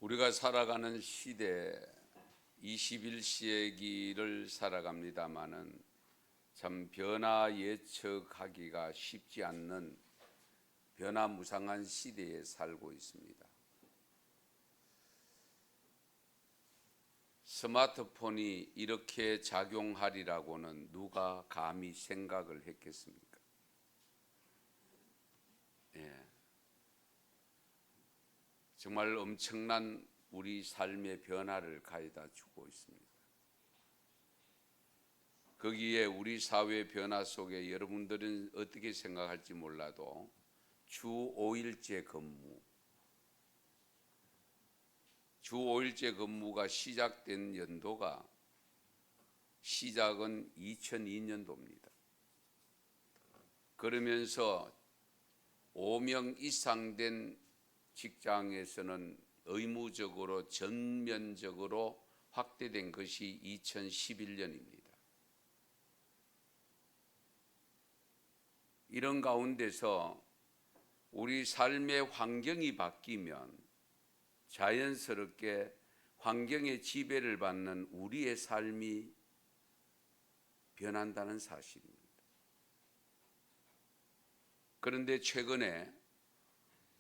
우리가 살아가는 시대 21세기를 살아갑니다마는 참 변화 예측하기가 쉽지 않는 변화무쌍한 시대에 살고 있습니다. 스마트폰이 이렇게 작용하리라고는 누가 감히 생각을 했겠습니까? 정말 엄청난 우리 삶의 변화를 가져다 주고 있습니다. 거기에 우리 사회 변화 속에 여러분들은 어떻게 생각할지 몰라도 주 5일제 근무가 시작된 연도가 시작은 2002년도입니다. 그러면서 5명 이상 된 직장에서는 의무적으로 전면적으로 확대된 것이 2011년입니다. 이런 가운데서 우리 삶의 환경이 바뀌면 자연스럽게 환경의 지배를 받는 우리의 삶이 변한다는 사실입니다. 그런데 최근에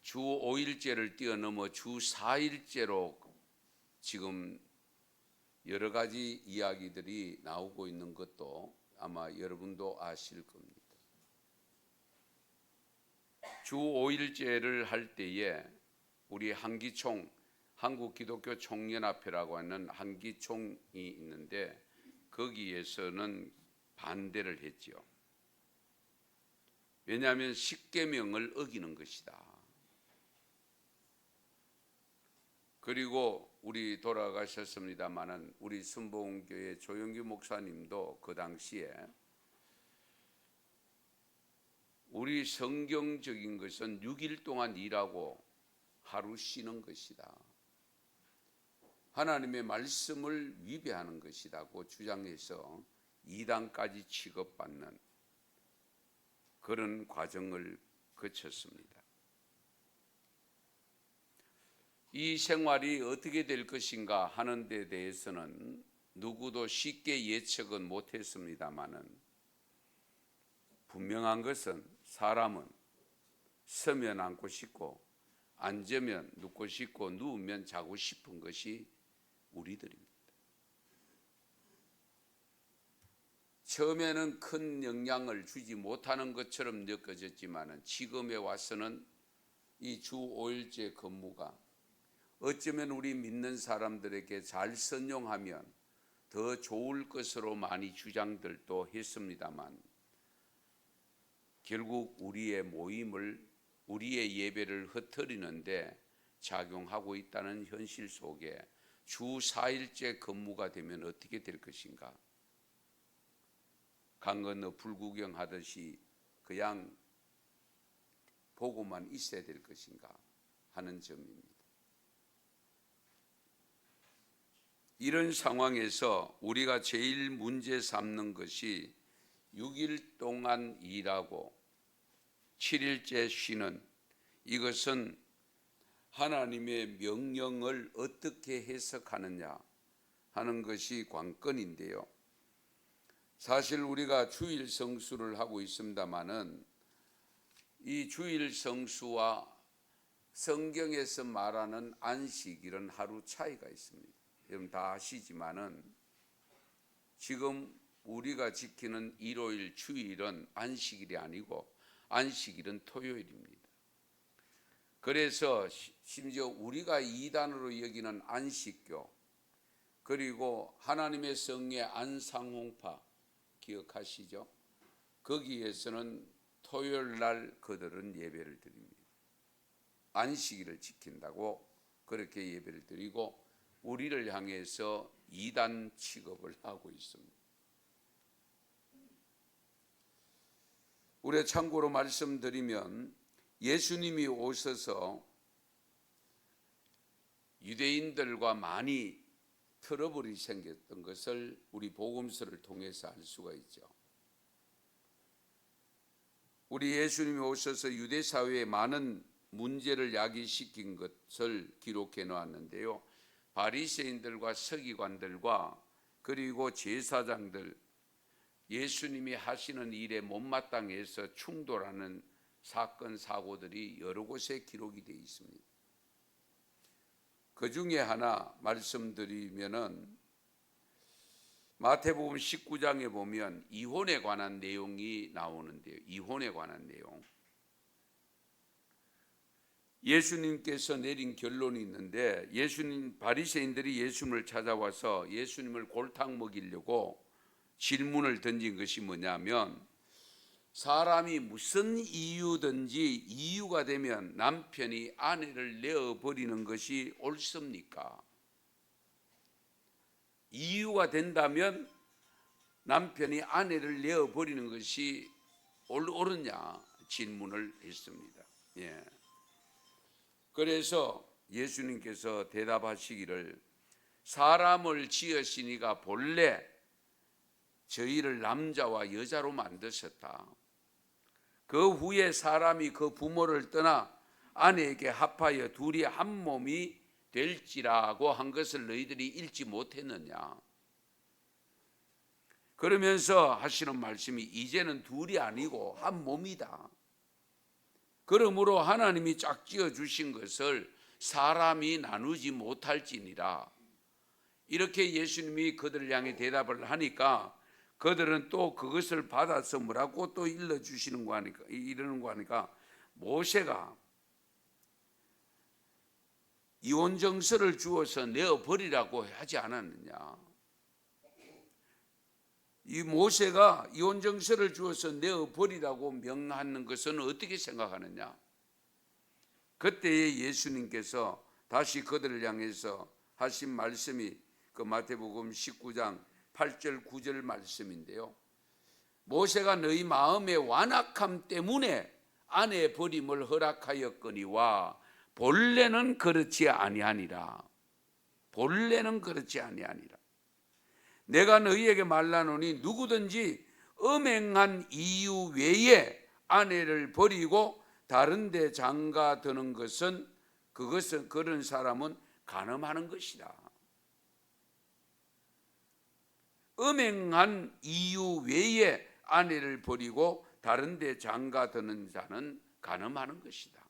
주 5일제를 뛰어넘어 주 4일제로 지금 여러 가지 이야기들이 나오고 있는 것도 아마 여러분도 아실 겁니다. 주 5일제를 할 때에 우리 한기총, 한국기독교총연합회라고 하는 한기총이 있는데 거기에서는 반대를 했지요. 왜냐하면 십계명을 어기는 것이다. 그리고 우리 돌아가셨습니다마는 우리 순복음교회 조영규 목사님도 그 당시에 우리 성경적인 것은 6일 동안 일하고 하루 쉬는 것이다. 하나님의 말씀을 위배하는 것이라고 주장해서 이단까지 취급받는 그런 과정을 거쳤습니다. 이 생활이 어떻게 될 것인가 하는 데 대해서는 누구도 쉽게 예측은 못했습니다마는 분명한 것은 사람은 서면 앉고 싶고 앉으면 눕고 싶고 누우면 자고 싶은 것이 우리들입니다. 처음에는 큰 영향을 주지 못하는 것처럼 느껴졌지만 지금에 와서는 이 주 5일제 근무가 어쩌면 우리 믿는 사람들에게 잘 선용하면 더 좋을 것으로 많이 주장들도 했습니다만 결국 우리의 모임을, 우리의 예배를 흩어리는데 작용하고 있다는 현실 속에 주 4일제 근무가 되면 어떻게 될 것인가? 강 건너 불구경 하듯이 그냥 보고만 있어야 될 것인가 하는 점입니다. 이런 상황에서 우리가 제일 문제 삼는 것이 6일 동안 일하고 7일째 쉬는 이것은 하나님의 명령을 어떻게 해석하느냐 하는 것이 관건인데요. 사실 우리가 주일 성수를 하고 있습니다마는 이 주일 성수와 성경에서 말하는 안식일은 하루 차이가 있습니다. 여러분 다 아시지만은 지금 우리가 지키는 일요일 주일은 안식일이 아니고 안식일은 토요일입니다. 그래서 심지어 우리가 이단으로 여기는 안식교 그리고 하나님의 성의 안상홍파 기억하시죠? 거기에서는 토요일 날 그들은 예배를 드립니다. 안식일을 지킨다고 그렇게 예배를 드리고 우리를 향해서 이단 취급을 하고 있습니다. 우리 참고로 말씀드리면 예수님이 오셔서 유대인들과 많이 트러블이 생겼던 것을 우리 복음서를 통해서 알 수가 있죠. 우리 예수님이 오셔서 유대 사회에 많은 문제를 야기시킨 것을 기록해 놓았는데요. 바리새인들과 서기관들과 그리고 제사장들, 예수님이 하시는 일에 못마땅해서 충돌하는 사건 사고들이 여러 곳에 기록이 되어 있습니다. 그 중에 하나 말씀드리면은 마태복음 19장에 보면 이혼에 관한 내용이 나오는데요. 이혼에 관한 내용. 예수님께서 내린 결론이 있는데, 바리새인들이 예수님을 찾아와서 예수님을 골탕 먹이려고 질문을 던진 것이 뭐냐면, 사람이 무슨 이유든지 이유가 되면 남편이 아내를 내어버리는 것이 옳습니까? 이유가 된다면 남편이 아내를 내어버리는 것이 옳으냐 질문을 했습니다. 예. 그래서 예수님께서 대답하시기를, 사람을 지으시니가 본래 저희를 남자와 여자로 만드셨다. 그 후에 사람이 그 부모를 떠나 아내에게 합하여 둘이 한 몸이 될지라고 한 것을 너희들이 읽지 못했느냐. 그러면서 하시는 말씀이, 이제는 둘이 아니고 한 몸이다. 그러므로 하나님이 짝지어 주신 것을 사람이 나누지 못할지니라. 이렇게 예수님이 그들을 향해 대답을 하니까 그들은 또 그것을 받아서 뭐라고 또 일러주시는 거 하니까, 이러는 거 하니까, 모세가 이혼정서를 주어서 내어버리라고 하지 않았느냐. 이 모세가 이혼정서를 주어서 내어버리라고 명하는 것은 어떻게 생각하느냐. 그때에 예수님께서 다시 그들을 향해서 하신 말씀이 그 마태복음 19장 8절 9절 말씀인데요. 모세가 너희 마음의 완악함 때문에 아내 버림을 허락하였거니와 본래는 그렇지 아니하니라. 본래는 그렇지 아니하니라. 내가 너희에게 말하노니 누구든지 음행한 이유 외에 아내를 버리고 다른 데 장가 드는 것은 그런 사람은 간음하는 것이다. 음행한 이유 외에 아내를 버리고 다른 데 장가 드는 자는 간음하는 것이다.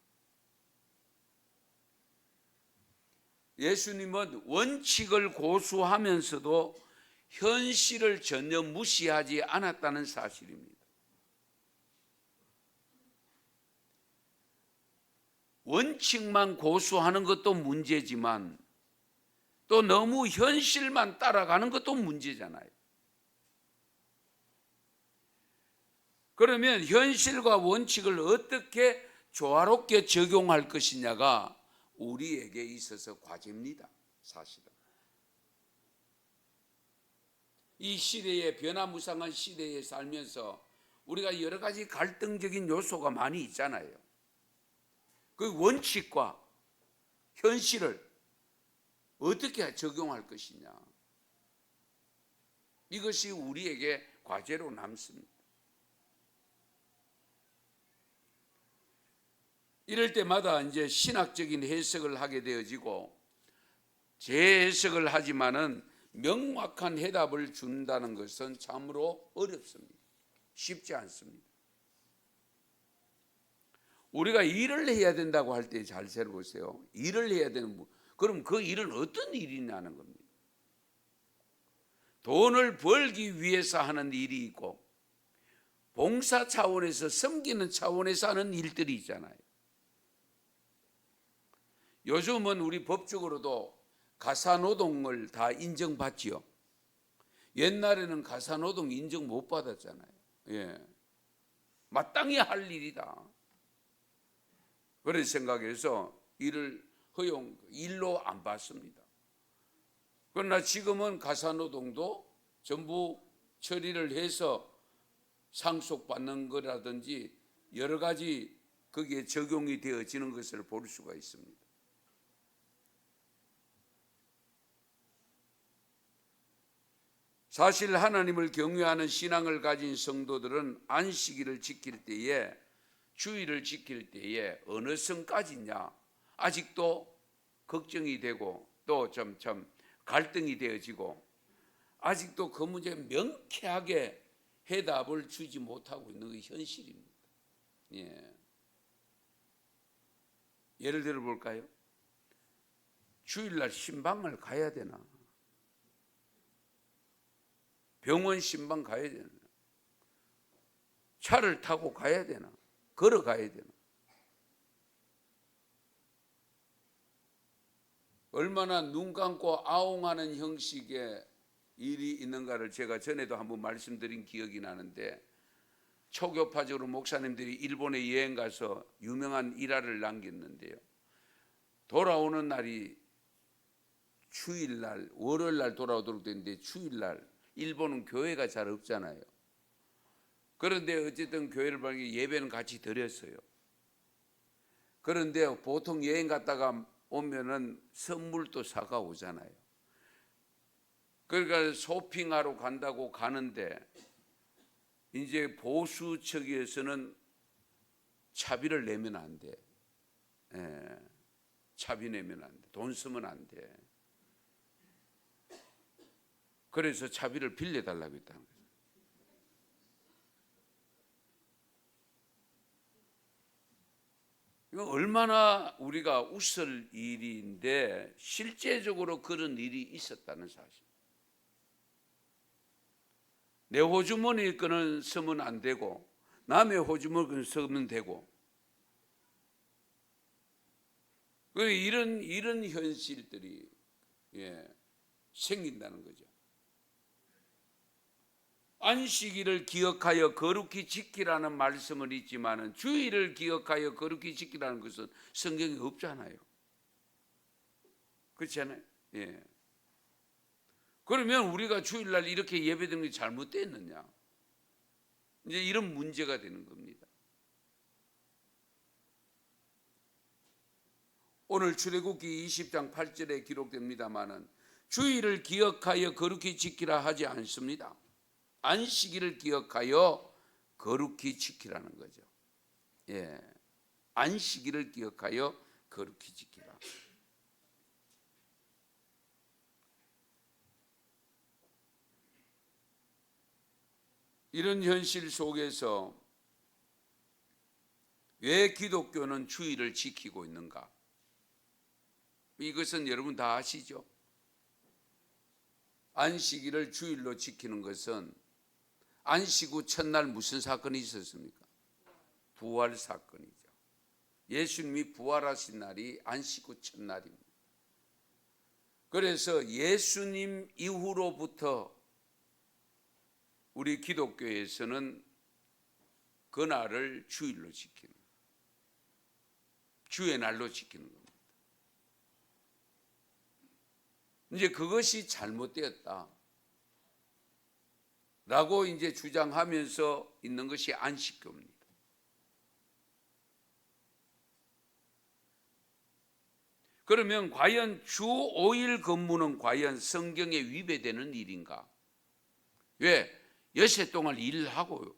예수님은 원칙을 고수하면서도 현실을 전혀 무시하지 않았다는 사실입니다. 원칙만 고수하는 것도 문제지만 또 너무 현실만 따라가는 것도 문제잖아요. 그러면 현실과 원칙을 어떻게 조화롭게 적용할 것이냐가 우리에게 있어서 과제입니다. 사실은 이 시대의 변화무쌍한 시대에 살면서 우리가 여러 가지 갈등적인 요소가 많이 있잖아요. 그 원칙과 현실을 어떻게 적용할 것이냐, 이것이 우리에게 과제로 남습니다. 이럴 때마다 이제 신학적인 해석을 하게 되어지고, 재해석을 하지만은 명확한 해답을 준다는 것은 참으로 어렵습니다. 쉽지 않습니다. 우리가 일을 해야 된다고 할 때 잘 살펴보세요. 일을 해야 되는, 그럼 그 일은 어떤 일이냐는 겁니다. 돈을 벌기 위해서 하는 일이 있고, 봉사 차원에서 섬기는 차원에서 하는 일들이 있잖아요. 요즘은 우리 법적으로도 가사노동을 다 인정받지요. 옛날에는 가사노동 인정 못 받았잖아요. 예, 마땅히 할 일이다. 그런 생각에서 일을 일로 안 받습니다. 그러나 지금은 가사노동도 전부 처리를 해서 상속받는 거라든지 여러 가지 거기에 적용이 되어지는 것을 볼 수가 있습니다. 사실 하나님을 경외하는 신앙을 가진 성도들은 안식일을 지킬 때에 주의를 지킬 때에 어느 선까지냐 아직도 걱정이 되고 또 참 갈등이 되어지고 아직도 그 문제에 명쾌하게 해답을 주지 못하고 있는 게 현실입니다. 예를 들어 볼까요? 주일날 신방을 가야 되나? 병원 신방 가야 되나? 차를 타고 가야 되나? 걸어가야 되나? 얼마나 눈 감고 아웅하는 형식의 일이 있는가를 제가 전에도 한번 말씀드린 기억이 나는데, 초교파적으로 목사님들이 일본에 여행 가서 유명한 일화를 남겼는데요. 돌아오는 날이 주일날, 월요일날 돌아오도록 됐는데 주일날 일본은 교회가 잘 없잖아요. 그런데 어쨌든 교회를 보니 예배는 같이 드렸어요. 그런데 보통 여행 갔다가 오면은 선물도 사가 오잖아요. 그러니까 쇼핑하러 간다고 가는데 이제 보수 측에서는 차비를 내면 안 돼. 차비 내면 안 돼. 돈 쓰면 안 돼. 그래서 차비를 빌려달라고 했다는 거예요. 이건 얼마나 우리가 웃을 일인데 실제적으로 그런 일이 있었다는 사실. 내 호주머니 거는 쓰면 안 되고 남의 호주머니 거는 쓰면 되고, 이런 현실들이 생긴다는 거죠. 안식일을 기억하여 거룩히 지키라는 말씀은 있지만은 주일을 기억하여 거룩히 지키라는 것은 성경에 없잖아요. 그렇지 않아요? 그러면 우리가 주일날 이렇게 예배드리는 게 잘못됐느냐? 이제 이런 문제가 되는 겁니다. 오늘 출애굽기 20장 8절에 기록됩니다마는 주일을 기억하여 거룩히 지키라 하지 않습니다. 안식일을 기억하여 거룩히 지키라는 거죠. 안식일을 기억하여 거룩히 지키라. 이런 현실 속에서 왜 기독교는 주일을 지키고 있는가? 이것은 여러분 다 아시죠? 안식일을 주일로 지키는 것은 안식 후 첫날 무슨 사건이 있었습니까? 부활 사건이죠. 예수님이 부활하신 날이 안식 후 첫날입니다. 그래서 예수님 이후로부터 우리 기독교에서는 그날을 주일로 지키는, 주의 날로 지키는 겁니다. 이제 그것이 잘못되었다 라고 이제 주장하면서 있는 것이 안식교입니다. 그러면 과연 주 5일 근무는 과연 성경에 위배되는 일인가? 왜? 여세 동안 일하고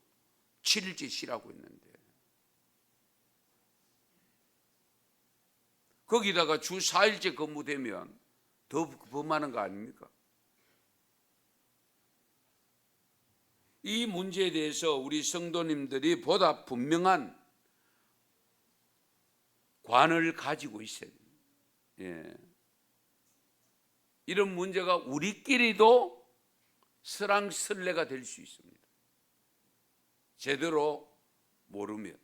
7일째 쉬라고 했는데, 거기다가 주 4일째 근무되면 더 범하는 거 아닙니까? 이 문제에 대해서 우리 성도님들이 보다 분명한 관을 가지고 있어야 됩니다. 이런 문제가 우리끼리도 설왕설래가 될 수 있습니다. 제대로 모르면.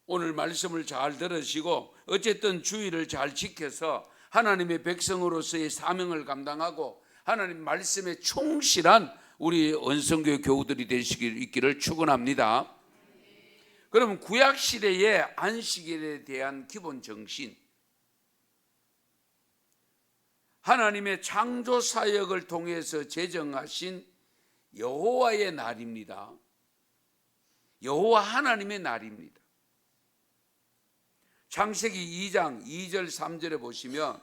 오늘 말씀을 잘 들으시고 어쨌든 주의를 잘 지켜서 하나님의 백성으로서의 사명을 감당하고 하나님 말씀에 충실한 우리 언성교회 교우들이 되시길 있기를 축원합니다. 그럼 구약 시대의 안식일에 대한 기본 정신, 하나님의 창조 사역을 통해서 제정하신 여호와의 날입니다. 여호와 하나님의 날입니다. 창세기 2장 2절 3절에 보시면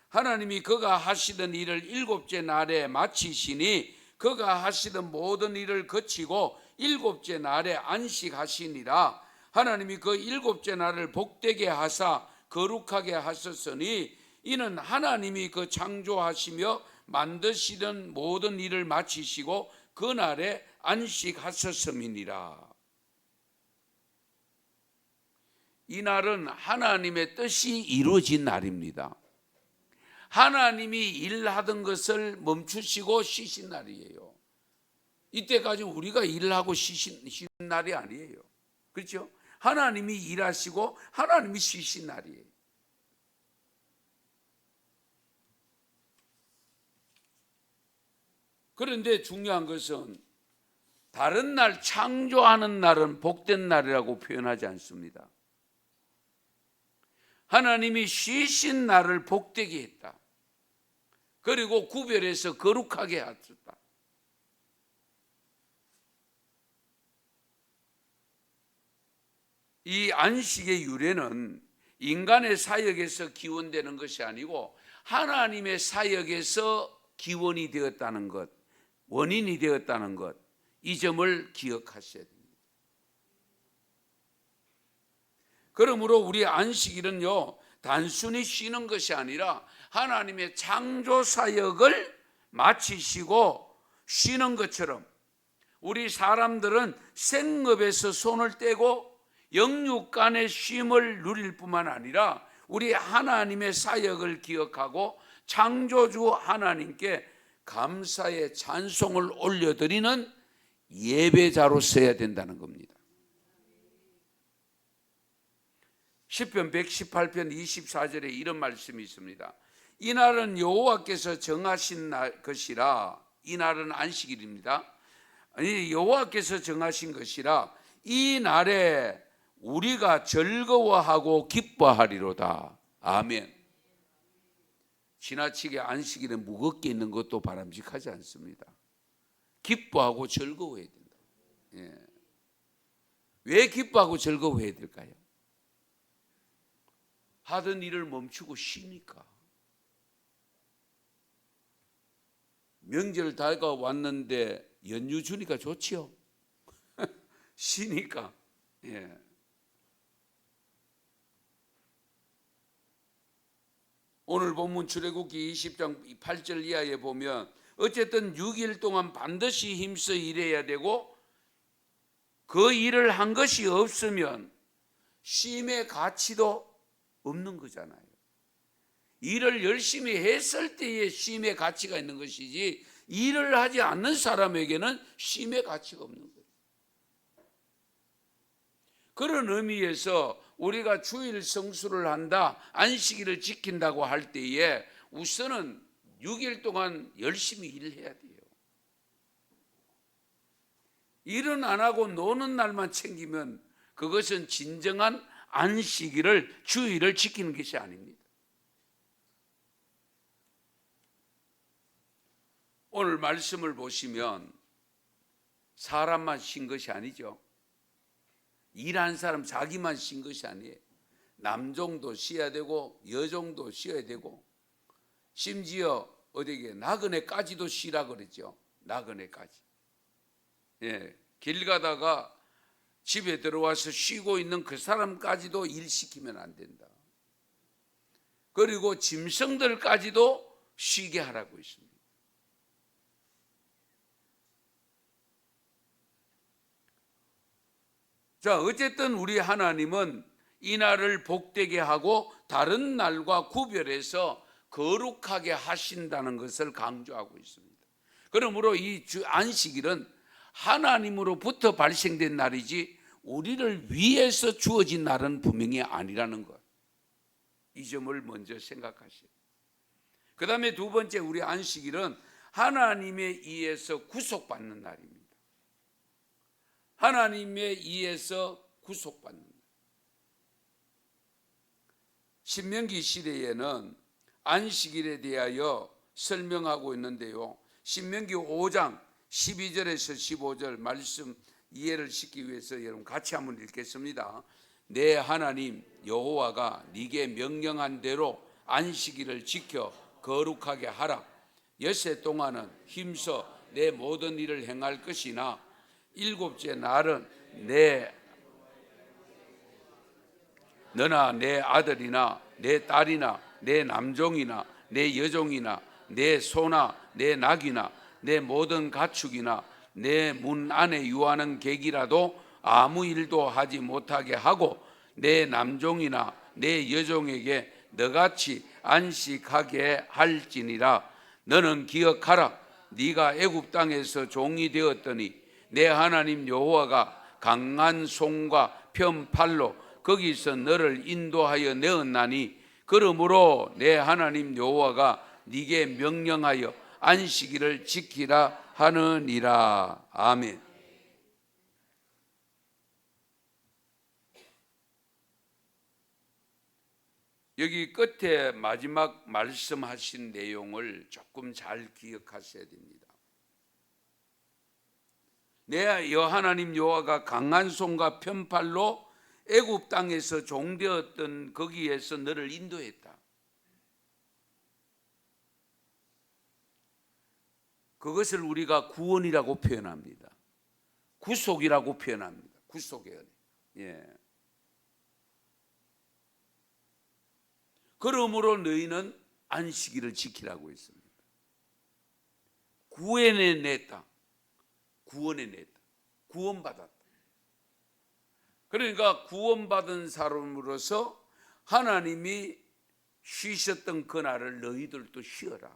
하나님이 그가 하시던 일을 일곱째 날에 마치시니 그가 하시던 모든 일을 거치고 일곱째 날에 안식하시니라. 하나님이 그 일곱째 날을 복되게 하사 거룩하게 하셨으니 이는 하나님이 그 창조하시며 만드시던 모든 일을 마치시고 그 날에 안식하셨음이니라. 이 날은 하나님의 뜻이 이루어진 날입니다. 하나님이 일하던 것을 멈추시고 쉬신 날이에요. 이때까지 우리가 일하고 쉬신 날이 아니에요. 그렇죠? 하나님이 일하시고 하나님이 쉬신 날이에요. 그런데 중요한 것은 다른 날 창조하는 날은 복된 날이라고 표현하지 않습니다. 하나님이 쉬신 날을 복되게 했다. 그리고 구별해서 거룩하게 하셨다. 이 안식의 유래는 인간의 사역에서 기원되는 것이 아니고 하나님의 사역에서 기원이 되었다는 것, 원인이 되었다는 것, 이 점을 기억하셔야 됩니다. 그러므로 우리 안식일은요, 단순히 쉬는 것이 아니라 하나님의 창조 사역을 마치시고 쉬는 것처럼 우리 사람들은 생업에서 손을 떼고 영육간의 쉼을 누릴 뿐만 아니라 우리 하나님의 사역을 기억하고 창조주 하나님께 감사의 찬송을 올려드리는 예배자로 서야 된다는 겁니다. 시편 118편 24절에 이런 말씀이 있습니다. 이 날은 여호와께서 정하신 것이라. 이 날은 안식일입니다. 아니, 여호와께서 정하신 것이라 이 날에 우리가 즐거워하고 기뻐하리로다. 아멘. 지나치게 안식일에 무겁게 있는 것도 바람직하지 않습니다. 기뻐하고 즐거워해야 된다. 예. 왜 기뻐하고 즐거워해야 될까요? 하던 일을 멈추고 쉬니까. 명절 다가왔는데 연휴 주니까 좋지요. 쉬니까. 예. 오늘 본문 출애굽기 20장 8절 이하에 보면 어쨌든 6일 동안 반드시 힘써 일해야 되고 그 일을 한 것이 없으면 쉼의 가치도 없는 거잖아요. 일을 열심히 했을 때에 쉼의 가치가 있는 것이지 일을 하지 않는 사람에게는 쉼의 가치가 없는 거예요. 그런 의미에서 우리가 주일 성수를 한다, 안식일을 지킨다고 할 때에 우선은 6일 동안 열심히 일해야 돼요. 일은 안 하고 노는 날만 챙기면 그것은 진정한 안식일을, 주일을 지키는 것이 아닙니다. 오늘 말씀을 보시면 사람만 쉰 것이 아니죠. 일한 사람 자기만 쉰 것이 아니에요. 남종도 쉬어야 되고 여종도 쉬어야 되고 심지어 어디게 나그네까지도 쉬라 그랬죠. 나그네까지. 예, 길 가다가 집에 들어와서 쉬고 있는 그 사람까지도 일시키면 안 된다. 그리고 짐승들까지도 쉬게 하라고 있습니다. 자, 어쨌든 우리 하나님은 이 날을 복되게 하고 다른 날과 구별해서 거룩하게 하신다는 것을 강조하고 있습니다. 그러므로 이 안식일은 하나님으로부터 발생된 날이지 우리를 위해서 주어진 날은 분명히 아니라는 것. 이 점을 먼저 생각하시오. 그 다음에 두 번째 우리 안식일은 하나님에 의해서 구속받는 날입니다. 하나님에 의해서 구속받는 날. 신명기 시대에는 안식일에 대하여 설명하고 있는데요. 신명기 5장 12절에서 15절 말씀 이해를 시키기 위해서 여러분 같이 한번 읽겠습니다. 내 하나님 여호와가 네게 명령한 대로 안식일을 지켜 거룩하게 하라. 엿새 동안은 힘써 내 모든 일을 행할 것이나 일곱째 날은 너나 내 아들이나 내 딸이나 내 남종이나 내 여종이나 내 소나 내 낙이나 내 모든 가축이나 내 문 안에 유하는 객이라도 아무 일도 하지 못하게 하고 내 남종이나 내 여종에게 너같이 안식하게 할지니라. 너는 기억하라. 네가 애굽 땅에서 종이 되었더니 내 하나님 여호와가 강한 손과 편팔로 거기서 너를 인도하여 내었나니 그러므로 내 하나님 여호와가 네게 명령하여 안식일을 지키라 하느니라. 아멘. 여기 끝에 마지막 말씀하신 내용을 조금 잘 기억하셔야 됩니다. 내 하나님 여호와가 강한 손과 편팔로 애굽 땅에서 종되었던 거기에서 너를 인도했다. 그것을 우리가 구원이라고 표현합니다. 구속이라고 표현합니다. 구속의 은혜. 예. 그러므로 너희는 안식일을 지키라고 했습니다. 구원해냈다. 구원받았다. 그러니까 구원받은 사람으로서 하나님이 쉬셨던 그날을 너희들도 쉬어라.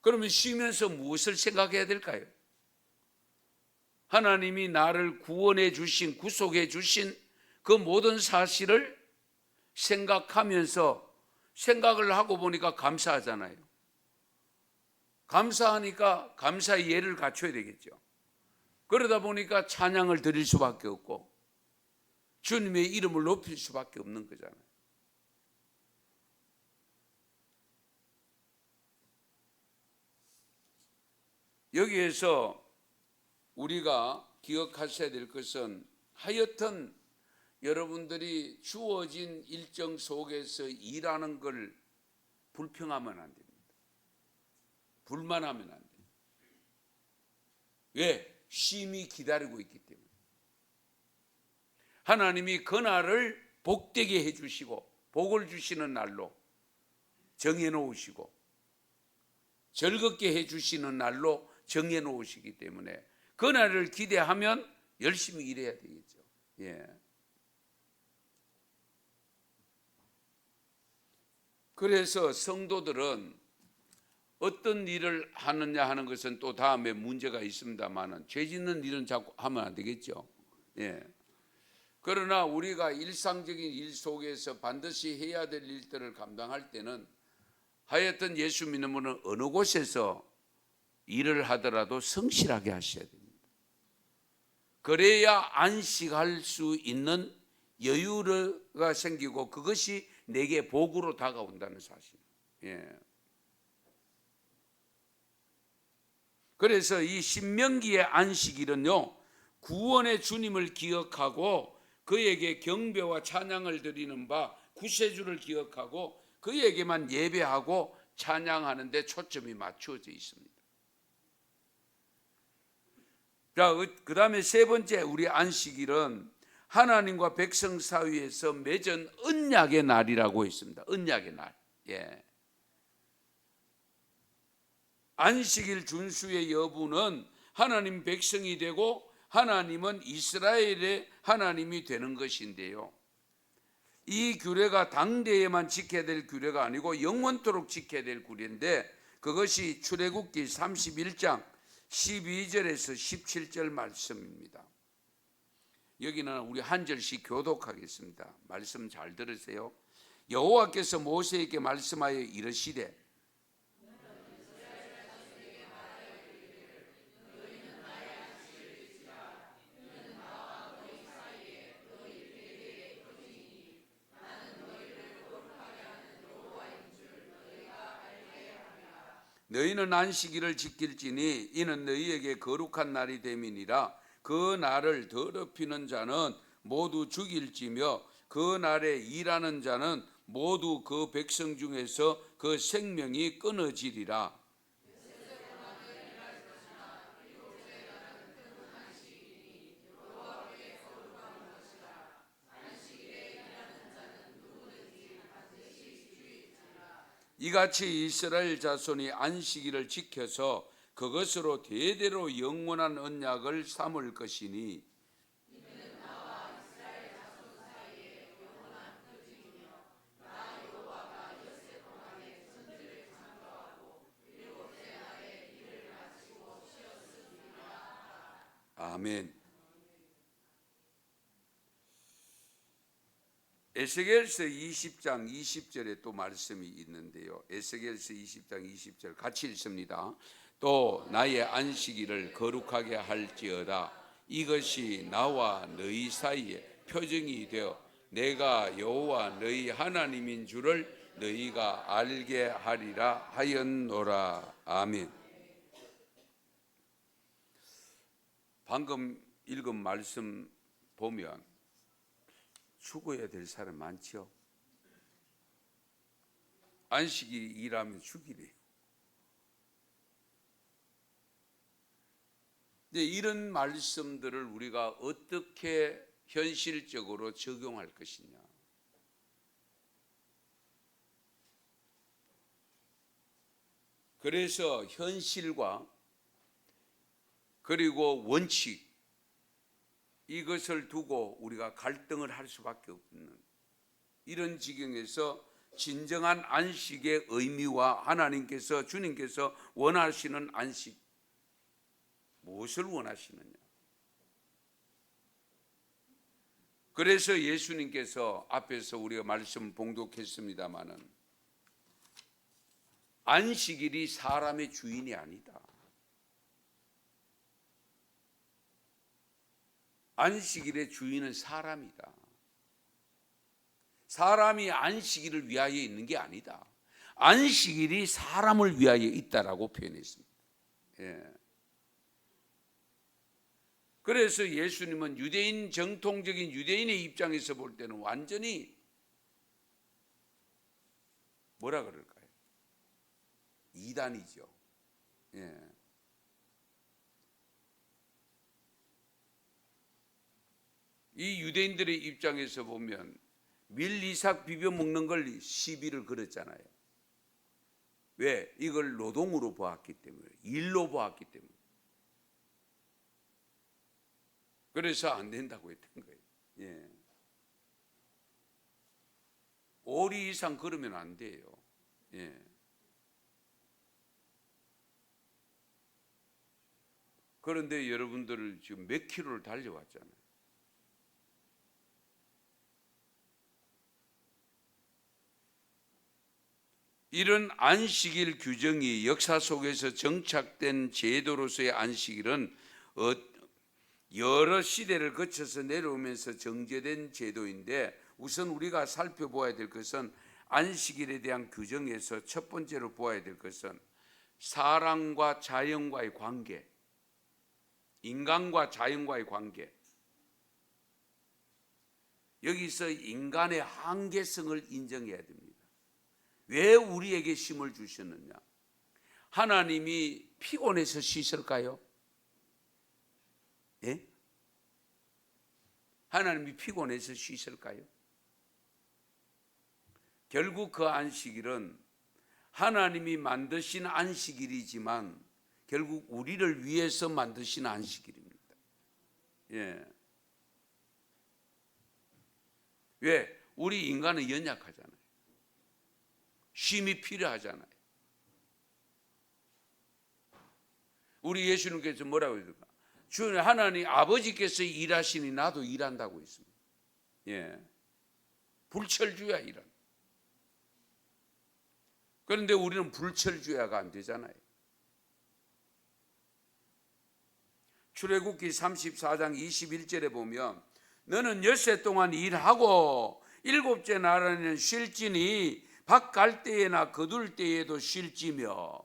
그러면 쉬면서 무엇을 생각해야 될까요? 하나님이 나를 구원해 주신, 구속해 주신 그 모든 사실을 생각하면서 생각을 하고 보니까 감사하잖아요. 감사하니까 감사의 예를 갖춰야 되겠죠. 그러다 보니까 찬양을 드릴 수밖에 없고 주님의 이름을 높일 수밖에 없는 거잖아요. 여기에서 우리가 기억하셔야 될 것은 하여튼 여러분들이 주어진 일정 속에서 일하는 걸 불평하면 안 됩니다. 불만하면 안 됩니다. 왜? 쉼이 기다리고 있기 때문에. 하나님이 그날을 복되게 해주시고 복을 주시는 날로 정해놓으시고 즐겁게 해주시는 날로 정해놓으시기 때문에 그날을 기대하면 열심히 일해야 되겠죠. 예. 그래서 성도들은 어떤 일을 하느냐 하는 것은 또 다음에 문제가 있습니다만은 죄 짓는 일은 자꾸 하면 안 되겠죠. 예. 그러나 우리가 일상적인 일 속에서 반드시 해야 될 일들을 감당할 때는 하여튼 예수 믿는 분은 어느 곳에서 일을 하더라도 성실하게 하셔야 됩니다. 그래야 안식할 수 있는 여유가 생기고 그것이 내게 복으로 다가온다는 사실. 예. 그래서 이 신명기의 안식일은요, 구원의 주님을 기억하고 그에게 경배와 찬양을 드리는 바 구세주를 기억하고 그에게만 예배하고 찬양하는 데 초점이 맞추어져 있습니다. 자, 그 다음에 세 번째 우리 안식일은 하나님과 백성 사이에서 맺은 언약의 날이라고 있습니다. 언약의 날. 예. 안식일 준수의 여부는 하나님 백성이 되고 하나님은 이스라엘의 하나님이 되는 것인데요. 이 규례가 당대에만 지켜야 될 규례가 아니고 영원토록 지켜야 될 규례인데 그것이 출애굽기 31장 12절에서 17절 말씀입니다. 여기는 우리 한 절씩 교독하겠습니다. 말씀 잘 들으세요. 여호와께서 모세에게 말씀하여 이르시되 너희는 안식일을 지킬지니 이는 너희에게 거룩한 날이 됨이니라. 그 날을 더럽히는 자는 모두 죽일지며 그 날에 일하는 자는 모두 그 백성 중에서 그 생명이 끊어지리라. 이같이 이스라엘 자손이 안식일을 지켜서 그것으로 대대로 영원한 언약을 삼을 것이니 아멘. 에스겔서 20장 20절에 또 말씀이 있는데요. 에스겔서 20장 20절 같이 읽습니다. 또 나의 안식일을 거룩하게 할지어다. 이것이 나와 너희 사이에 표징이 되어 내가 여호와 너희 하나님인 줄을 너희가 알게 하리라 하였노라. 아멘. 방금 읽은 말씀 보면 죽어야 될 사람 많죠. 안식일이 일하면 죽이래요. 근데 이런 말씀들을 우리가 어떻게 현실적으로 적용할 것이냐. 그래서 현실과 그리고 원칙 이것을 두고 우리가 갈등을 할 수밖에 없는 이런 지경에서 진정한 안식의 의미와 하나님께서 주님께서 원하시는 안식 무엇을 원하시느냐. 그래서 예수님께서 앞에서 우리가 말씀 봉독했습니다마는 안식일이 사람의 주인이 아니다. 안식일의 주인은 사람이다. 사람이 안식일을 위하여 있는 게 아니다. 안식일이 사람을 위하여 있다라고 표현했습니다. 예. 그래서 예수님은 유대인 정통적인 유대인의 입장에서 볼 때는 완전히 뭐라 그럴까요? 이단이죠. 예. 이 유대인들의 입장에서 보면 밀 이삭 비벼 먹는 걸 시비를 걸었잖아요. 왜? 이걸 노동으로 보았기 때문에, 일로 보았기 때문에. 그래서 안 된다고 했던 거예요. 예. 오리 이상 걸으면 안 돼요. 예. 그런데 여러분들 지금 몇 킬로를 달려왔잖아요. 이런 안식일 규정이 역사 속에서 정착된 제도로서의 안식일은 여러 시대를 거쳐서 내려오면서 정제된 제도인데, 우선 우리가 살펴보아야 될 것은 안식일에 대한 규정에서 첫 번째로 보아야 될 것은 사람과 자연과의 관계, 인간과 자연과의 관계. 여기서 인간의 한계성을 인정해야 됩니다. 왜 우리에게 쉼을 주셨느냐? 하나님이 피곤해서 쉬실까요? 예? 하나님이 피곤해서 쉬실까요? 결국 그 안식일은 하나님이 만드신 안식일이지만 결국 우리를 위해서 만드신 안식일입니다. 예. 왜? 우리 인간은 연약하잖아요. 쉼이 필요하잖아요. 우리 예수님께서 뭐라고 했을까? 주님 하나님 아버지께서 일하시니 나도 일한다고 했습니다. 예. 불철주야 일한. 그런데 우리는 불철주야가 안 되잖아요. 출애굽기 34장 21절에 보면 너는 엿새 동안 일하고 일곱째 날에는 쉴지니 밭 갈 때에나 거둘 때에도 쉴지며.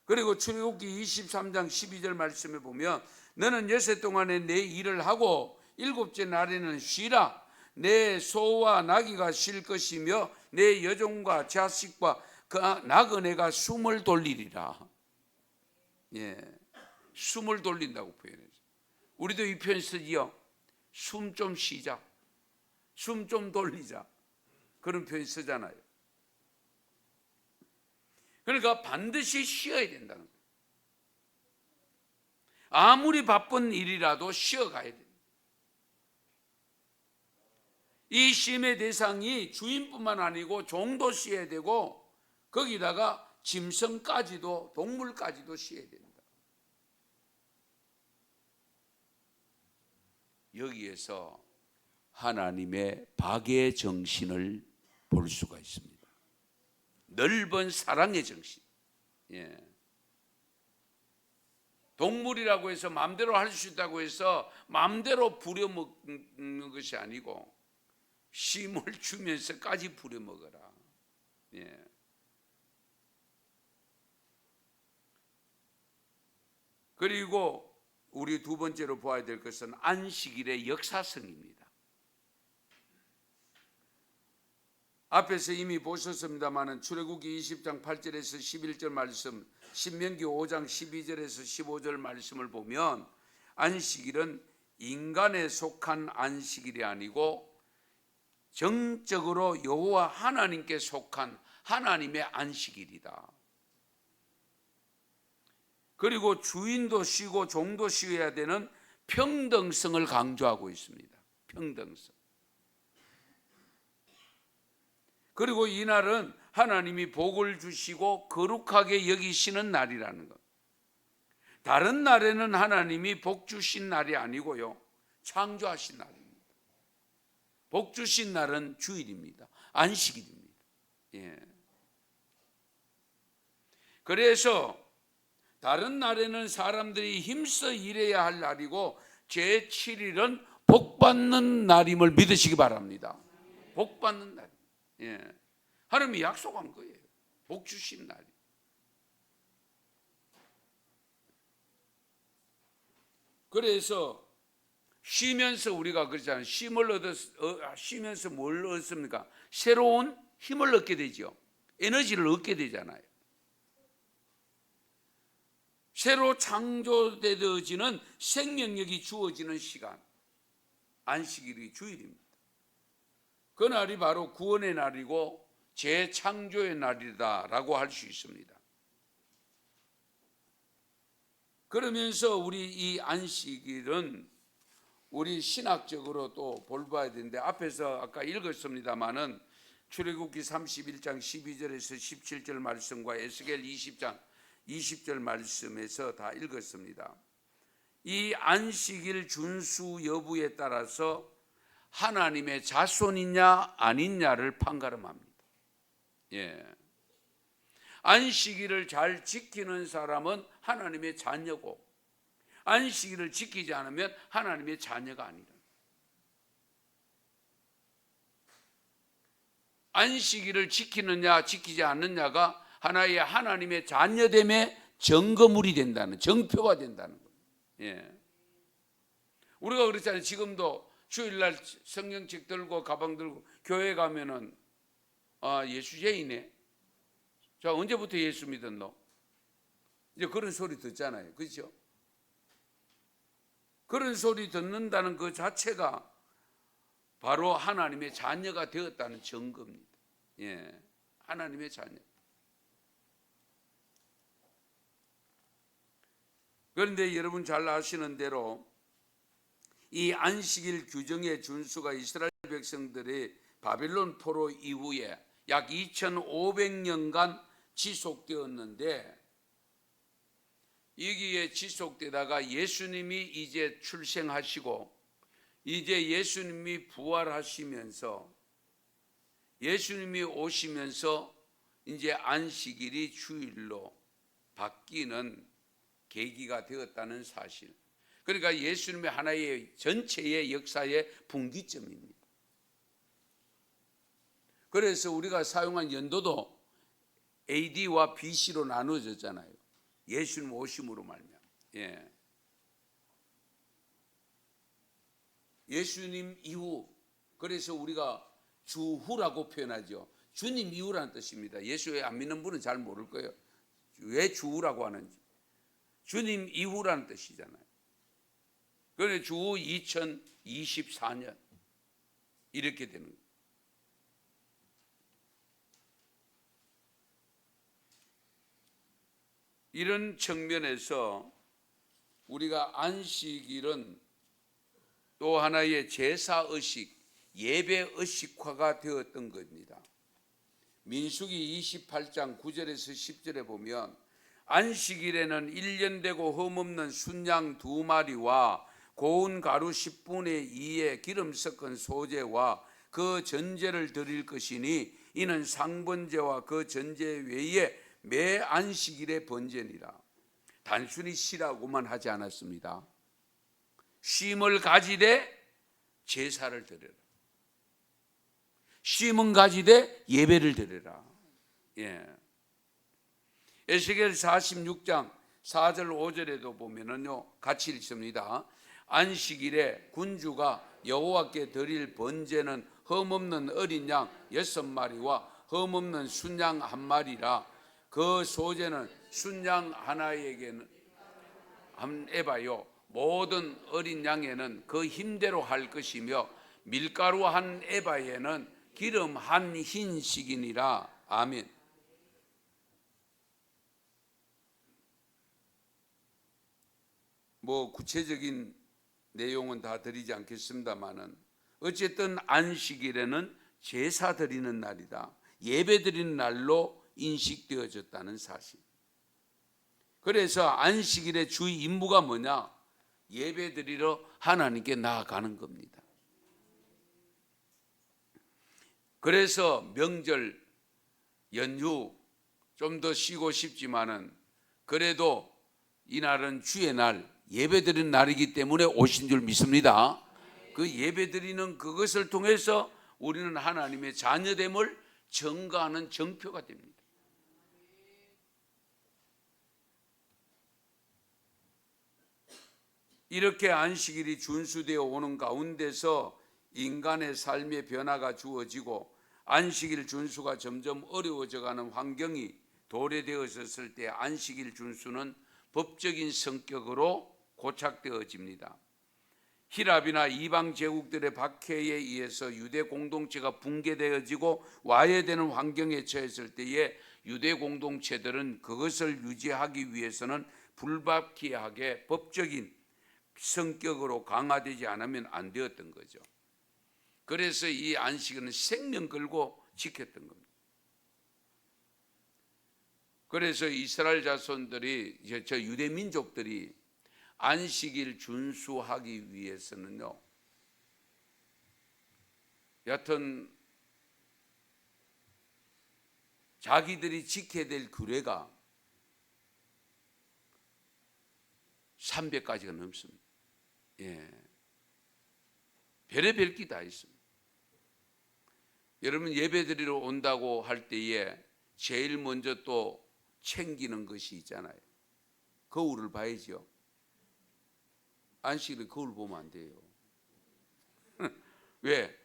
그리고 출애굽기 23장 12절 말씀에 보면 너는 엿새 동안에 내 일을 하고 일곱째 날에는 쉬라. 내 소와 나귀가 쉴 것이며 내 여종과 자식과 그 나그네가 숨을 돌리리라. 예, 숨을 돌린다고 표현했어요. 우리도 이 표현 쓰지요. 숨 좀 쉬자, 숨 좀 돌리자, 그런 표현 쓰잖아요. 그러니까 반드시 쉬어야 된다는 거예요. 아무리 바쁜 일이라도 쉬어가야 돼요. 이 쉼의 대상이 주인뿐만 아니고 종도 쉬어야 되고 거기다가 짐승까지도, 동물까지도 쉬어야 된다. 여기에서 하나님의 박의 정신을 볼 수가 있습니다. 넓은 사랑의 정신. 예. 동물이라고 해서 마음대로 할 수 있다고 해서 마음대로 부려먹는 것이 아니고 쉼을 주면서까지 부려먹어라. 예. 그리고 우리 두 번째로 보아야 될 것은 안식일의 역사성입니다. 앞에서 이미 보셨습니다마는 출애굽기 20장 8절에서 11절 말씀, 신명기 5장 12절에서 15절 말씀을 보면 안식일은 인간에 속한 안식일이 아니고 정적으로 여호와 하나님께 속한 하나님의 안식일이다. 그리고 주인도 쉬고 종도 쉬어야 되는 평등성을 강조하고 있습니다. 평등성. 그리고 이날은 하나님이 복을 주시고 거룩하게 여기시는 날이라는 것. 다른 날에는 하나님이 복 주신 날이 아니고요, 창조하신 날입니다. 복 주신 날은 주일입니다. 안식일입니다. 예. 그래서 다른 날에는 사람들이 힘써 일해야 할 날이고 제7일은 복 받는 날임을 믿으시기 바랍니다. 복 받는 날. 예. 하나님이 약속한 거예요. 복 주신 날이. 그래서 쉬면서 우리가 그러잖아요. 쉬면서 뭘 얻습니까? 새로운 힘을 얻게 되죠. 에너지를 얻게 되잖아요. 새로 창조되어지는 생명력이 주어지는 시간, 안식일이 주일입니다. 그날이 바로 구원의 날이고 재창조의 날이다라고 할 수 있습니다. 그러면서 우리 이 안식일은 우리 신학적으로 또 볼봐야 되는데, 앞에서 아까 읽었습니다마는 출애굽기 31장 12절에서 17절 말씀과 에스겔 20장 20절 말씀에서 다 읽었습니다. 이 안식일 준수 여부에 따라서 하나님의 자손이냐 아니냐를 판가름합니다. 예. 안식일을 잘 지키는 사람은 하나님의 자녀고, 안식일을 지키지 않으면 하나님의 자녀가 아니다. 안식일을 지키느냐 지키지 않느냐가 하나의 하나님의 자녀됨의 증거물이 된다는, 증표가 된다는 거예요. 예. 우리가 그렇잖아요. 지금도 주일날 성경책 들고 가방 들고 교회 가면은 예수제이네. 자, 언제부터 예수 믿었노? 이제 그런 소리 듣잖아요. 그렇죠? 그런 소리 듣는다는 그 자체가 바로 하나님의 자녀가 되었다는 증거입니다. 예, 하나님의 자녀. 그런데 여러분 잘 아시는 대로 이 안식일 규정의 준수가 이스라엘 백성들의 바빌론 포로 이후에 약 2500년간 지속되었는데, 여기에 지속되다가 예수님이 이제 출생하시고 이제 예수님이 부활하시면서 예수님이 오시면서 이제 안식일이 주일로 바뀌는 계기가 되었다는 사실. 그러니까 예수님의 하나의 전체의 역사의 분기점입니다. 그래서 우리가 사용한 연도도 AD와 BC로 나누어졌잖아요. 예수님 오심으로 말미암아. 예. 예수님 이후, 그래서 우리가 주후라고 표현하죠. 주님 이후라는 뜻입니다. 예수에 안 믿는 분은 잘 모를 거예요. 왜 주후라고 하는지. 주님 이후라는 뜻이잖아요. 그래서 주후 2024년 이렇게 되는 거예요. 이런 측면에서 우리가 안식일은 또 하나의 제사의식, 예배의식화가 되었던 겁니다. 민수기 28장 9절에서 10절에 보면 안식일에는 1년 되고 흠없는 순양 2마리와 고운 가루 10분의 2의 기름 섞은 소재와 그 전제를 드릴 것이니 이는 상번제와 그 전제 외에 매 안식일의 번제니라. 단순히 쉬라고만 하지 않았습니다. 쉼을 가지되 제사를 드려라. 쉼은 가지되 예배를 드려라. 예. 에스겔 46장 4절 5절에도 보면은요, 같이 읽습니다. 안식일에 군주가 여호와께 드릴 번제는 흠없는 어린 양 6마리와 흠없는 순양 1마리라. 그 소재는 순양 하나에게는 한 에바요, 모든 어린 양에는 그 힘대로 할 것이며 밀가루 한 에바에는 기름 한 흰식이니라. 아멘. 구체적인 내용은 다 드리지 않겠습니다만은 어쨌든 안식일에는 제사 드리는 날이다, 예배 드리는 날로 인식되어졌다는 사실. 그래서 안식일의 주 임무가 뭐냐? 예배 드리러 하나님께 나아가는 겁니다. 그래서 명절 연휴 좀 더 쉬고 싶지만은 그래도 이날은 주의 날, 예배 드리는 날이기 때문에 오신 줄 믿습니다. 그 예배 드리는 그것을 통해서 우리는 하나님의 자녀됨을 증거하는 증표가 됩니다. 이렇게 안식일이 준수되어 오는 가운데서 인간의 삶의 변화가 주어지고 안식일 준수가 점점 어려워져가는 환경이 도래되었을 때 안식일 준수는 법적인 성격으로 고착되어집니다. 히랍이나 이방 제국들의 박해에 의해서 유대 공동체가 붕괴되어지고 와해되는 환경에 처했을 때에 유대 공동체들은 그것을 유지하기 위해서는 불가피하게 법적인 성격으로 강화되지 않으면 안 되었던 거죠. 그래서 이 안식일은 생명 걸고 지켰던 겁니다. 그래서 이스라엘 자손들이, 저 유대 민족들이 안식일 준수하기 위해서는요, 여하튼 자기들이 지켜야 될 규례가 300가지가 넘습니다. 예. 별의별 게 다 있습니다. 여러분 예배 드리러 온다고 할 때에 제일 먼저 또 챙기는 것이 있잖아요. 거울을 봐야죠. 안식일에 거울 보면 안 돼요. 왜?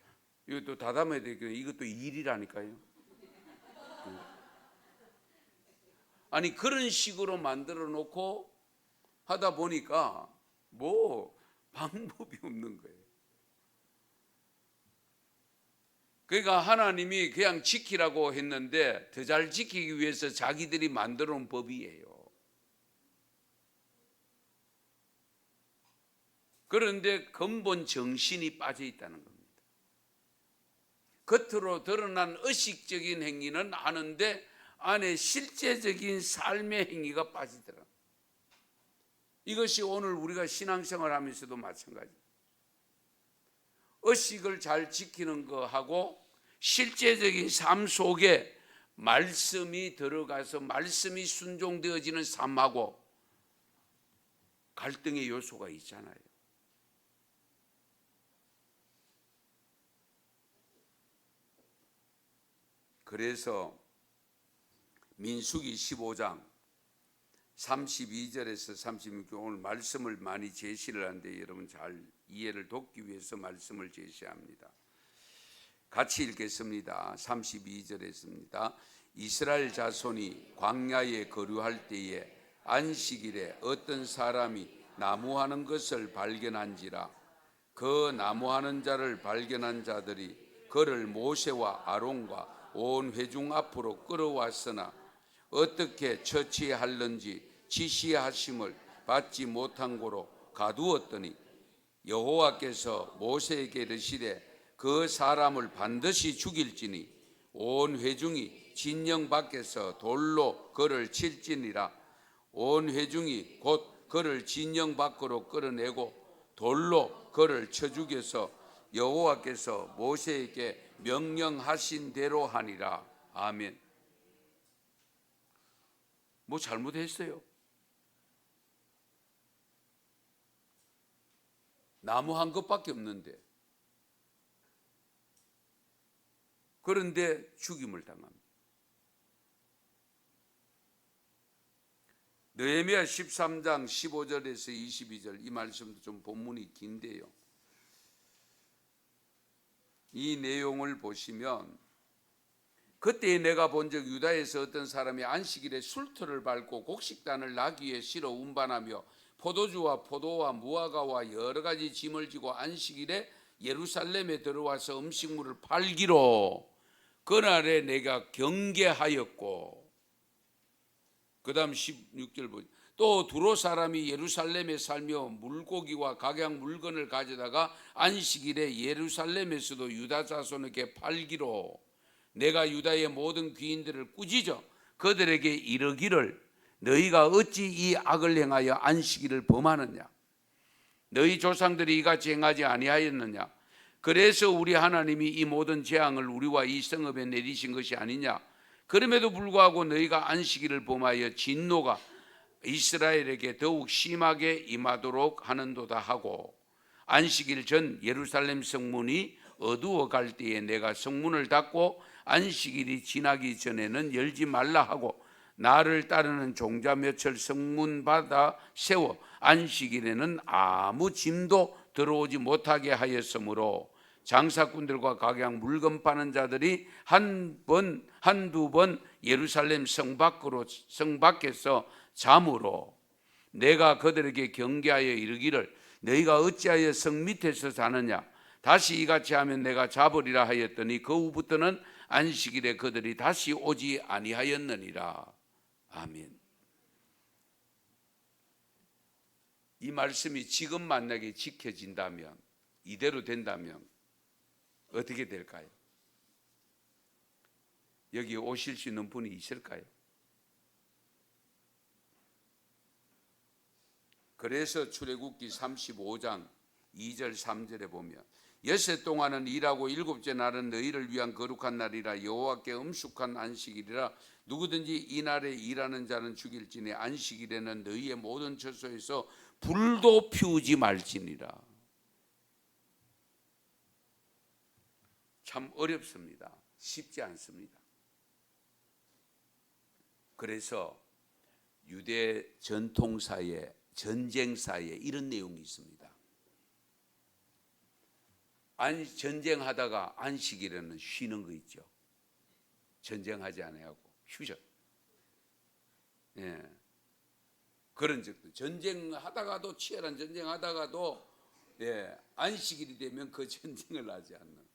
이것도 다담아야 되겠네. 이것도 일이라니까요. 아니 그런 식으로 만들어 놓고 하다 보니까 방법이 없는 거예요. 그러니까 하나님이 그냥 지키라고 했는데 더 잘 지키기 위해서 자기들이 만들어 놓은 법이에요. 그런데 근본 정신이 빠져 있다는 겁니다. 겉으로 드러난 의식적인 행위는 하는데 안에 실제적인 삶의 행위가 빠지더라. 이것이 오늘 우리가 신앙생활 하면서도 마찬가지입니다. 의식을 잘 지키는 거하고 실제적인 삶 속에 말씀이 들어가서 말씀이 순종되어지는 삶하고 갈등의 요소가 있잖아요. 그래서 민수기 15장 32절에서 36절 오늘 말씀을 많이 제시를 하는데 여러분 잘 이해를 돕기 위해서 말씀을 제시합니다. 같이 읽겠습니다. 32절에서입니다. 이스라엘 자손이 광야에 거류할 때에 안식일에 어떤 사람이 나무하는 것을 발견한지라. 그 나무하는 자를 발견한 자들이 그를 모세와 아론과 온 회중 앞으로 끌어왔으나 어떻게 처치할는지 지시하심을 받지 못한 고로 가두었더니 여호와께서 모세에게 이르시되 그 사람을 반드시 죽일지니 온 회중이 진영 밖에서 돌로 그를 칠지니라. 온 회중이 곧 그를 진영 밖으로 끌어내고 돌로 그를 쳐 죽여서 여호와께서 모세에게 명령하신 대로 하니라. 아멘. 뭐 잘못했어요? 나무 한 것밖에 없는데. 그런데 죽임을 당합니다. 느헤미야 13장 15절에서 22절, 이 말씀도 좀 본문이 긴데요. 이 내용을 보시면 그때 내가 본즉 유다에서 어떤 사람이 안식일에 술터를 밟고 곡식단을 나귀에 실어 운반하며 포도주와 포도와 무화과와 여러 가지 짐을 지고 안식일에 예루살렘에 들어와서 음식물을 팔기로 그날에 내가 경계하였고, 그 다음 16절 보죠. 또 두로 사람이 예루살렘에 살며 물고기와 각양 물건을 가져다가 안식일에 예루살렘에서도 유다 자손에게 팔기로 내가 유다의 모든 귀인들을 꾸짖어 그들에게 이르기를 너희가 어찌 이 악을 행하여 안식일을 범하느냐? 너희 조상들이 이같이 행하지 아니하였느냐? 그래서 우리 하나님이 이 모든 재앙을 우리와 이 성읍에 내리신 것이 아니냐? 그럼에도 불구하고 너희가 안식일을 범하여 진노가 이스라엘에게 더욱 심하게 임하도록 하는도다 하고, 안식일 전 예루살렘 성문이 어두워 갈 때에 내가 성문을 닫고 안식일이 지나기 전에는 열지 말라 하고, 나를 따르는 종자 몇을 성문 받아 세워 안식일에는 아무 짐도 들어오지 못하게 하였으므로 장사꾼들과 각양 물건 파는 자들이 한두 번 예루살렘 성 밖에서 잠으로 내가 그들에게 경계하여 이르기를 너희가 어찌하여 성 밑에서 자느냐? 다시 이같이 하면 내가 잡으리라 하였더니 그 후부터는 안식일에 그들이 다시 오지 아니하였느니라. 아멘. 이 말씀이 지금 만약에 지켜진다면, 이대로 된다면 어떻게 될까요? 여기 오실 수 있는 분이 있을까요? 그래서 출애굽기 35장 2절 3절에 보면 여섯 동안은 일하고 일곱째 날은 너희를 위한 거룩한 날이라 여호와께 음숙한 안식일이라 누구든지 이 날에 일하는 자는 죽일지니 안식일에는 너희의 모든 처소에서 불도 피우지 말지니라. 참 어렵습니다. 쉽지 않습니다. 그래서 유대 전통사에, 전쟁사에 이런 내용이 있습니다. 전쟁하다가 안식일에는 쉬는 거 있죠. 전쟁하지 않아요. 휴전. 예. 그런 적도, 전쟁하다가도, 치열한 전쟁하다가도 안식일이 되면 그 전쟁을 하지 않는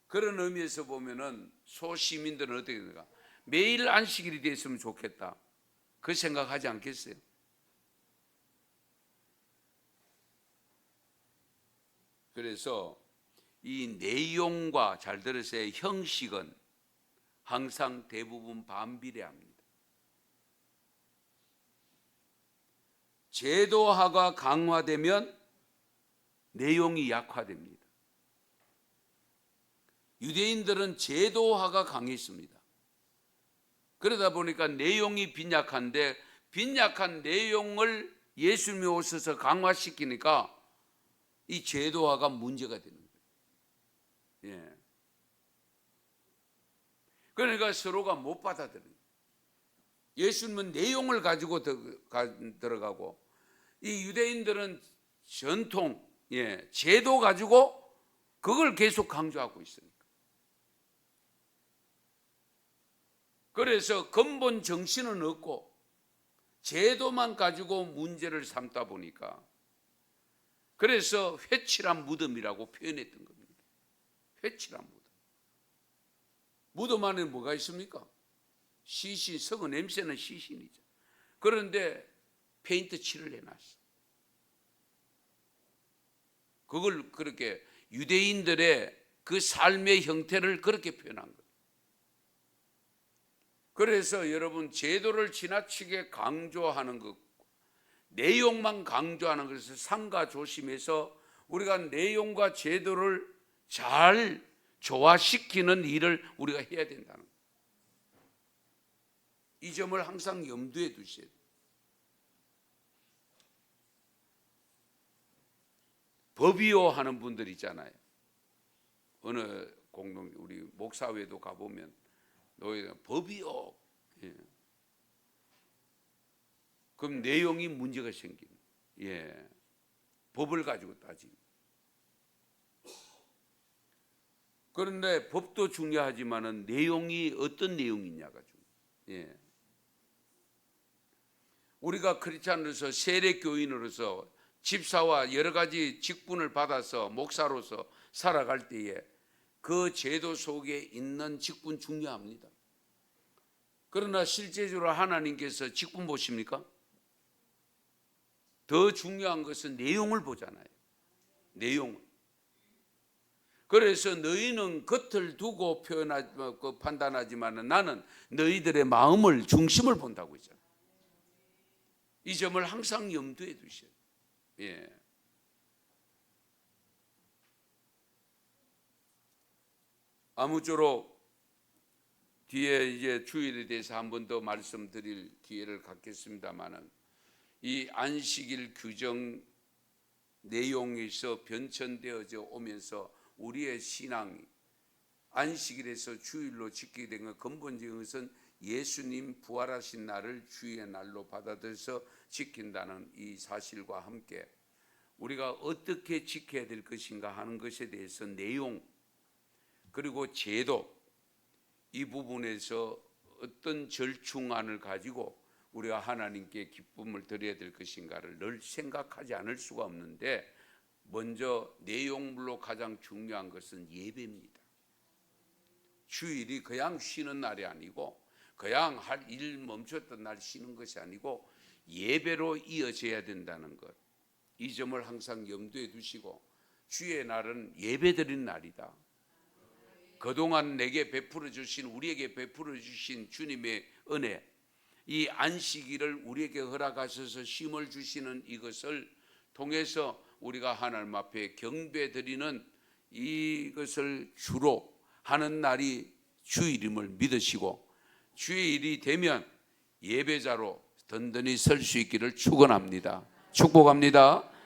그런 의미에서 보면은 소시민들은 어떻게 될까? 매일 안식일이 됐으면 좋겠다. 그 생각하지 않겠어요? 그래서 이 내용과 잘 들으세요. 형식은 항상 대부분 반비례합니다. 제도화가 강화되면 내용이 약화됩니다. 유대인들은 제도화가 강했습니다. 그러다 보니까 내용이 빈약한데 빈약한 내용을 예수님이 오셔서 강화시키니까 이 제도화가 문제가 되는 거예요. 예. 그러니까 서로가 못 받아들여요. 예수님은 내용을 가지고 들어가고 이 유대인들은 전통, 제도 가지고 그걸 계속 강조하고 있으니까. 그래서 근본 정신은 없고 제도만 가지고 문제를 삼다 보니까 그래서 회칠한 무덤이라고 표현했던 겁니다. 회칠한 무덤. 무덤 안에 뭐가 있습니까? 시신, 썩은 냄새는 시신이죠. 그런데 페인트 칠을 해놨어. 그걸 그렇게 유대인들의 그 삶의 형태를 그렇게 표현한 거예요. 그래서 여러분, 제도를 지나치게 강조하는 것, 내용만 강조하는 것을 삼가 조심해서 우리가 내용과 제도를 잘 조화시키는 일을 우리가 해야 된다는 거예요. 이 점을 항상 염두에 두셔야 돼요. 법이요 하는 분들 있잖아요. 어느 공동 우리 목사회도 가보면 너희가 법이요. 예. 그럼 내용이 문제가 생기는. 예. 법을 가지고 따지는. 그런데 법도 중요하지만은 내용이 어떤 내용이냐가 중요해요. 예. 우리가 크리스찬으로서 세례 교인으로서 집사와 여러 가지 직분을 받아서 목사로서 살아갈 때에 그 제도 속에 있는 직분 중요합니다. 그러나 실제적으로 하나님께서 직분 보십니까? 더 중요한 것은 내용을 보잖아요. 내용을. 그래서 너희는 겉을 두고 판단하지만 나는 너희들의 마음을, 중심을 본다고 했잖아요. 이 점을 항상 염두에 두셔야 돼요. 예. 아무쪼록 뒤에 이제 주일에 대해서 한 번 더 말씀드릴 기회를 갖겠습니다만은 이 안식일 규정 내용에서 변천되어져 오면서 우리의 신앙이 안식일에서 주일로 지키게 된 것, 근본적인 것은 예수님 부활하신 날을 주의 날로 받아들여서 지킨다는 이 사실과 함께 우리가 어떻게 지켜야 될 것인가 하는 것에 대해서 내용 그리고 제도, 이 부분에서 어떤 절충안을 가지고 우리가 하나님께 기쁨을 드려야 될 것인가를 늘 생각하지 않을 수가 없는데, 먼저 내용물로 가장 중요한 것은 예배입니다. 주일이 그냥 쉬는 날이 아니고 그냥 할 일 멈췄던 날 쉬는 것이 아니고 예배로 이어져야 된다는 것, 이 점을 항상 염두에 두시고, 주의 날은 예배 드리는 날이다. 그동안 내게 베풀어 주신, 우리에게 베풀어 주신 주님의 은혜, 이 안식일을 우리에게 허락하셔서 쉼을 주시는 이것을 통해서 우리가 하나님 앞에 경배 드리는 이것을 주로 하는 날이 주일임을 믿으시고, 주일이 되면 예배자로 든든히 설 수 있기를 축원합니다. 축복합니다.